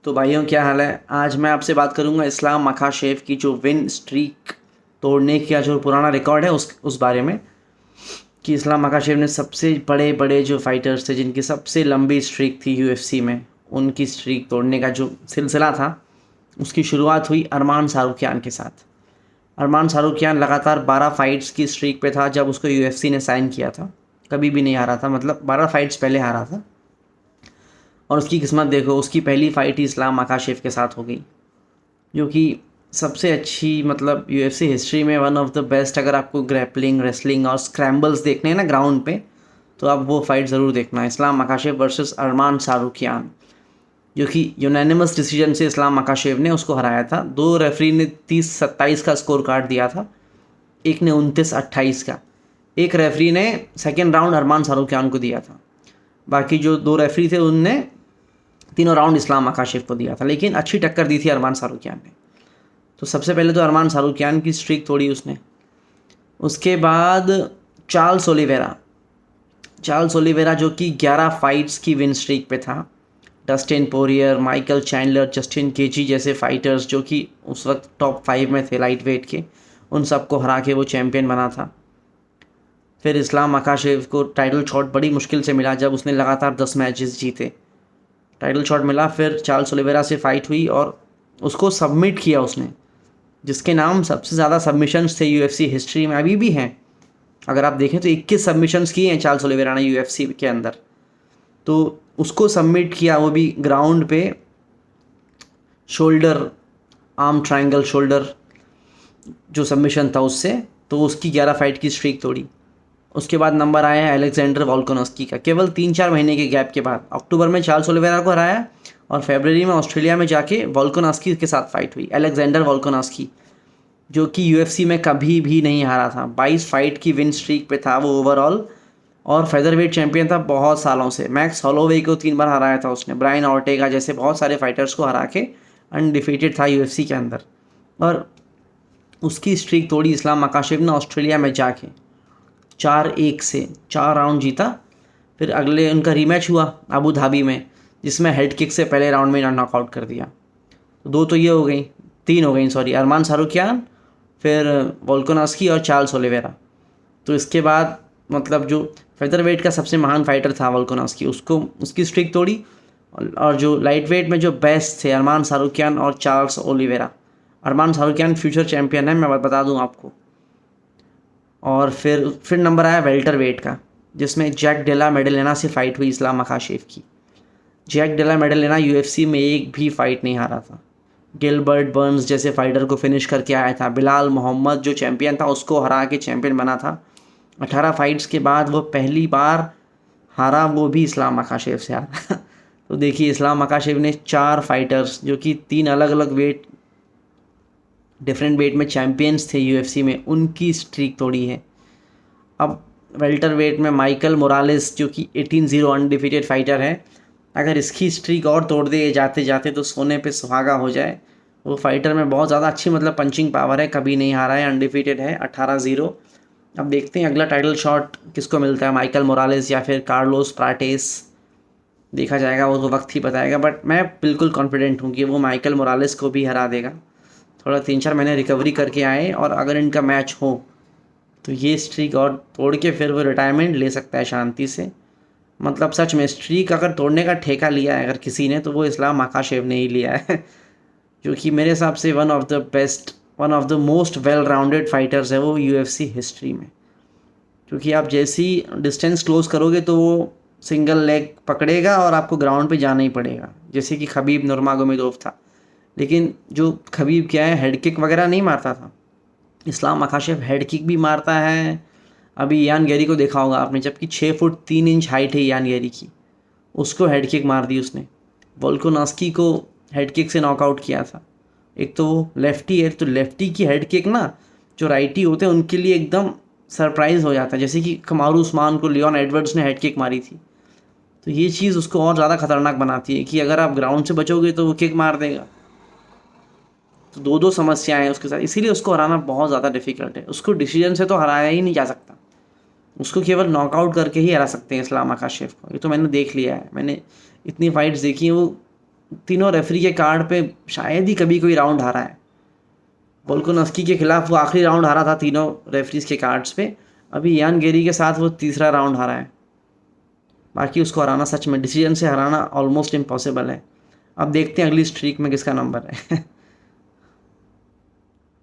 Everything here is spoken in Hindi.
तो भाइयों क्या हाल है। आज मैं आपसे बात करूंगा इस्लाम मखाशेव की जो विन स्ट्रीक तोड़ने का जो पुराना रिकॉर्ड है उस बारे में, कि इस्लाम मखाशेव ने सबसे बड़े बड़े जो फाइटर्स थे जिनकी सबसे लंबी स्ट्रीक थी यूएफसी में, उनकी स्ट्रीक तोड़ने का जो सिलसिला था उसकी शुरुआत हुई अरमान सारूख्यान के साथ। अरमान सारूख्यान लगातार 12 फाइट्स की स्ट्रीक पे था जब उसको यूएफसी ने साइन किया था। कभी भी नहीं हारा था, मतलब 12 फाइट्स पहले हारा था। और उसकी किस्मत देखो, उसकी पहली फ़ाइट ही इस्लाम मखाशेव के साथ हो गई, जो कि सबसे अच्छी, मतलब यूएफसी हिस्ट्री में वन ऑफ द बेस्ट। अगर आपको ग्रैपलिंग, रेसलिंग और स्क्रैम्बल्स देखने हैं ना ग्राउंड पे, तो आप वो फाइट ज़रूर देखना। इस्लाम मखाशेव वर्सेस अरमान सारूख्यान, जो कि यूनानिमस डिसीजन से इस्लाम मखाशेव ने उसको हराया था। दो रेफरी ने 30-27 का स्कोर कार्ड दिया था, एक ने 29-28 का। एक रेफरी ने सेकेंड राउंड अरमान सारूख्यान को दिया था, बाकी जो दो रेफरी थे उनने तीनों राउंड इस्लाम मखाशेव को दिया था। लेकिन अच्छी टक्कर दी थी अरमान सारूख्यान ने। तो सबसे पहले तो अरमान सारूख्यान की स्ट्रीक तोड़ी उसने। उसके बाद चार्ल्स ओलिवेरा जो कि 11 फाइट्स की विन स्ट्रीक पे था। Dustin Poirier, Michael Chandler, Justin KG जैसे फाइटर्स जो कि उस वक्त टॉप 5 में थे लाइट वेट के, उन सबको हरा के वो चैम्पियन बना था। फिर इस्लाम मखाशेव को टाइटल शॉट बड़ी मुश्किल से मिला जब उसने लगातार 10 मैचेस जीते। टाइटल शॉट मिला, फिर चार्ल्स ओलिवेरा से फाइट हुई और उसको सबमिट किया उसने, जिसके नाम सबसे ज़्यादा सबमिशंस थे यूएफसी हिस्ट्री में, अभी भी हैं। अगर आप देखें तो 21 सबमिशंस किए हैं चार्ल्स ओलिवेरा ने यूएफसी के अंदर। तो उसको सबमिट किया, वो भी ग्राउंड पे, शोल्डर, आर्म ट्रायंगल शोल्डर जो सबमिशन था उससे। तो उसकी 11 फाइट की स्ट्रीक तोड़ी। उसके बाद नंबर आया है अलेक्जेंडर वोल्कानोव्स्की का, केवल 3-4 महीने के गैप के बाद। अक्टूबर में चार्ल्स ओलिवेरा को हराया और फरवरी में ऑस्ट्रेलिया में जाके वोल्कानोव्स्की के साथ फाइट हुई। अलेक्जेंडर वोल्कानोव्स्की जो कि यूएफसी में कभी भी नहीं हारा था, 22 फाइट की विन स्ट्रीक पे था वो ओवरऑल, और फेदरवेट चैंपियन था बहुत सालों से। मैक्स हॉलोवे को 3 बार हराया था उसने, ब्रायन ऑर्टेगा जैसे बहुत सारे फाइटर्स को हरा के अनडिफीटेड था यूएफसी के अंदर। और उसकी स्ट्रीक तोड़ी इस्लाम मखाशेव ने ऑस्ट्रेलिया में जाके 4-1 से 4 राउंड जीता। फिर अगले उनका रीमैच हुआ अबू धाबी में, जिसमें हेड किक से पहले राउंड में नॉकआउट कर दिया। तो दो तो ये हो गई, 3 हो गई सॉरी, अरमान सारूख्यान, फिर वोल्कानोव्स्की और चार्ल्स ओलिवेरा। तो इसके बाद मतलब जो फेदरवेट का सबसे महान फाइटर था वोल्कानोव्स्की, उसको उसकी स्ट्रिक तोड़ी। और जो लाइट वेट में जो बेस्ट थे अरमान सारूख्यान और चार्ल्स ओलिवेरा। अरमान सारूख्यान फ्यूचर चैम्पियन है, मैं बता दूं आपको। और फिर नंबर आया वेल्टर वेट का, जिसमें जैक डेला मेडेलेना से फाइट हुई इस्लाम मखाशेव की। जैक डेला मेडेलेना यूएफसी में एक भी फाइट नहीं हारा था। गिलबर्ट बर्न्स जैसे फाइटर को फिनिश करके आया था। बिलाल मोहम्मद जो चैंपियन था उसको हरा के चैंपियन बना था। 18 फाइट्स के बाद वो पहली बार हारा, वो भी इस्लाम मखाशेव से हारा। तो देखिए, इस्लाम मखाशेव ने 4 फाइटर्स जो कि 3 अलग अलग वेट, डिफरेंट वेट में चैंपियंस थे यूएफसी में, उनकी स्ट्रीक तोड़ी है। अब वेल्टर वेट में माइकल मोरालेस जो कि 18-0 अनडिफीटेड फाइटर है, अगर इसकी स्ट्रीक और तोड़ दे जाते जाते तो सोने पे सुहागा हो जाए। वो फाइटर में बहुत ज़्यादा अच्छी, मतलब पंचिंग पावर है, कभी नहीं हारा है, अनडिफीटेड है, 18-0। अब देखते हैं अगला टाइटल शॉट किसको मिलता है, माइकल मोरालेस या फिर कार्लोस प्राटेस। देखा जाएगा, वो तो वक्त ही बताएगा। बट मैं बिल्कुल कॉन्फिडेंट हूँ कि वो माइकल मोरालेस को भी हरा देगा। थोड़ा 3-4 महीने रिकवरी करके आए, और अगर इनका मैच हो तो ये स्ट्रीक और तोड़ के फिर वो रिटायरमेंट ले सकता है शांति से। मतलब सच में स्ट्रीक अगर तोड़ने का ठेका लिया है अगर किसी ने, तो वो इस्लाम मखाशेव ने ही लिया है। जो कि मेरे हिसाब से one of the best, one of the most well rounded fighters है वो यूएफसी हिस्ट्री में। क्योंकि आप जैसी डिस्टेंस क्लोज करोगे तो वो सिंगल लेग पकड़ेगा और आपको ग्राउंड पे जाना ही पड़ेगा, जैसे कि खबीब नुर्मागोमेदोव था। लेकिन जो खबीब क्या है, हेड किक वगैरह नहीं मारता था, इस्लाम मखाशेव हेड किक भी मारता है। अभी यान गैरी को देखा होगा आपने, जबकि 6 फुट 3 इंच हाइट है यान गैरी की, उसको हेड किक मार दी उसने। वोल्कानोव्स्की को हेड किक से नॉकआउट किया था। एक तो वो लेफ्टी है, तो लेफ्टी की हेड किक ना, जो राइटी होते हैं उनके लिए एकदम सरप्राइज हो जाता है। जैसे कि कमारू उस्मान को लियोन एडवर्ड्स ने हेड किक मारी थी। तो ये चीज़ उसको और ज़्यादा खतरनाक बनाती है कि अगर आप ग्राउंड से बचोगे तो वो किक मार देगा। तो दो दो समस्याएं हैं उसके साथ, इसीलिए उसको हराना बहुत ज़्यादा डिफिकल्ट है। उसको डिसीजन से तो हराया ही नहीं जा सकता, उसको केवल नॉकआउट करके ही हरा सकते हैं इस्लाम मखाशेव को। ये तो मैंने देख लिया है, मैंने इतनी फाइट्स देखी हैं। वो तीनों रेफरी के कार्ड पे शायद ही कभी कोई राउंड हारा है। वोल्कानोव्स्की के खिलाफ वो आखिरी राउंड हारा था तीनों रेफरीज के कार्ड्स पे। अभी यान गेरी के साथ वो तीसरा राउंड हारा है। बाकी उसको हराना सच में डिसीजन से हराना ऑलमोस्ट इम्पॉसिबल है। अब देखते हैं अगली स्ट्रीक में किसका नंबर है।